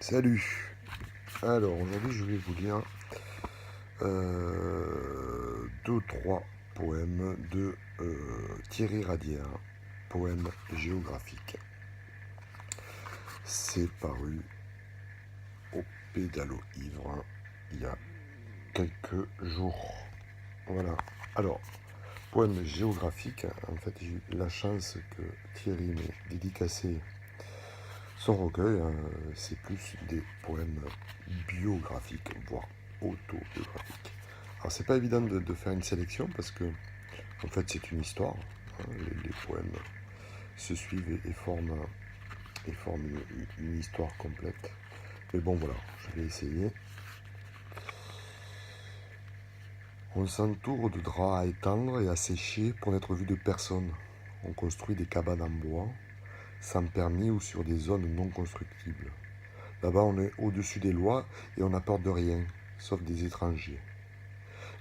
Salut. Alors aujourd'hui je vais vous lire deux ou trois poèmes de Thierry Radière, poèmes géographiques. C'est paru au Pédalo Ivre il y a quelques jours. Voilà. Alors, poème géographique, en fait j'ai eu la chance que Thierry m'ait dédicacé son recueil, c'est plus des poèmes biographiques, voire autobiographiques. Alors c'est pas évident de faire une sélection parce que en fait c'est une histoire. Les poèmes se suivent et forment une histoire complète. Mais bon voilà, je vais essayer. On s'entoure de draps à étendre et à sécher pour n'être vu de personne. On construit des cabanes en bois, sans permis ou sur des zones non constructibles. Là-bas, on est au-dessus des lois et on n'a peur de rien, sauf des étrangers.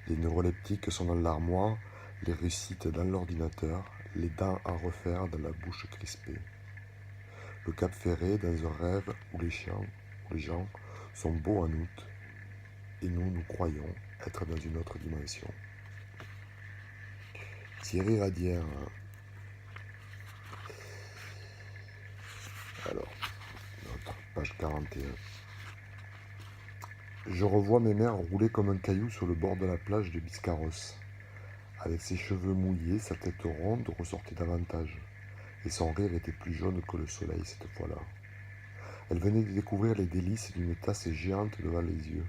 Les neuroleptiques sont dans l'armoire, les récites dans l'ordinateur, les dents à refaire dans la bouche crispée. Le Cap Ferré dans un rêve où les gens sont beaux en août, et nous croyons être dans une autre dimension. Thierry Radière. Alors, notre page 41. Je revois mes mères rouler comme un caillou sur le bord de la plage de Biscarrosse. Avec ses cheveux mouillés, sa tête ronde ressortait davantage, et son rire était plus jaune que le soleil cette fois-là. Elle venait de découvrir les délices d'une tasse géante devant les yeux,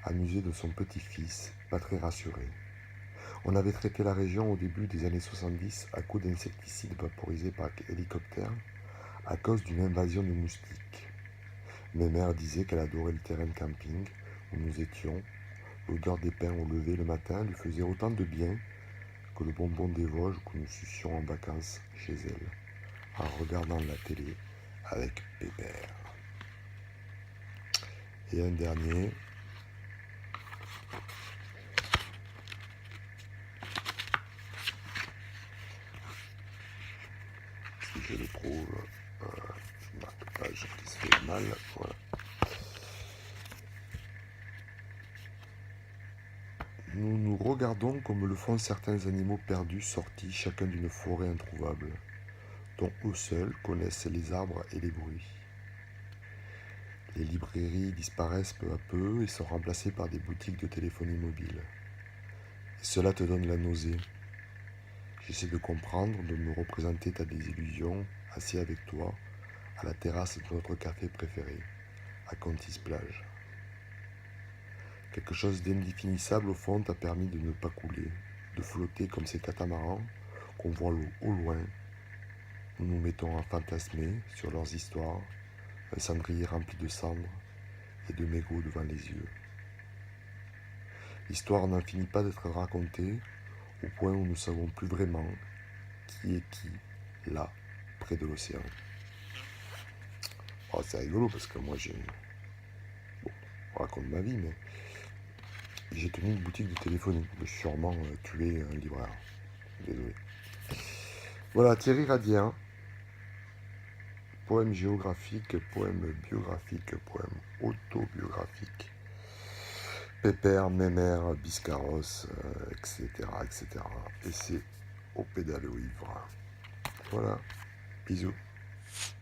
amusée de son petit-fils, pas très rassuré. On avait traité la région au début des années 70 à coups d'insecticides vaporisés par hélicoptère à cause d'une invasion de moustiques. Mes mères disaient qu'elle adorait le terrain de camping où nous étions. L'odeur des pains au lever le matin lui faisait autant de bien que le bonbon des Vosges que nous sucions en vacances chez elle, en regardant la télé avec Pépère. Et un dernier. Si je le trouve, ma page qui se fait mal, voilà. Nous nous regardons comme le font certains animaux perdus sortis chacun d'une forêt introuvable, dont eux seuls connaissent les arbres et les bruits. Les librairies disparaissent peu à peu et sont remplacées par des boutiques de téléphonie mobile. Et cela te donne la nausée. J'essaie de comprendre, de me représenter ta désillusion, assis avec toi, à la terrasse de notre café préféré, à Contis Plage. Quelque chose d'indéfinissable au fond t'a permis de ne pas couler, de flotter comme ces catamarans qu'on voit au loin. Nous nous mettons à fantasmer sur leurs histoires, un cendrier rempli de cendres et de mégots devant les yeux. L'histoire n'en finit pas d'être racontée au point où nous ne savons plus vraiment qui est qui, là, près de l'océan. Oh, c'est rigolo parce que moi Bon, je raconte ma vie, mais j'ai tenu une boutique de téléphonie. Je suis sûrement tué un libraire. Désolé. Voilà, Thierry Radien. Poème géographique, poème biographique, poème autobiographique. Pépère, Mémère, Biscarrosse, etc., etc. Et c'est au pédalo ivre. Voilà. Bisous.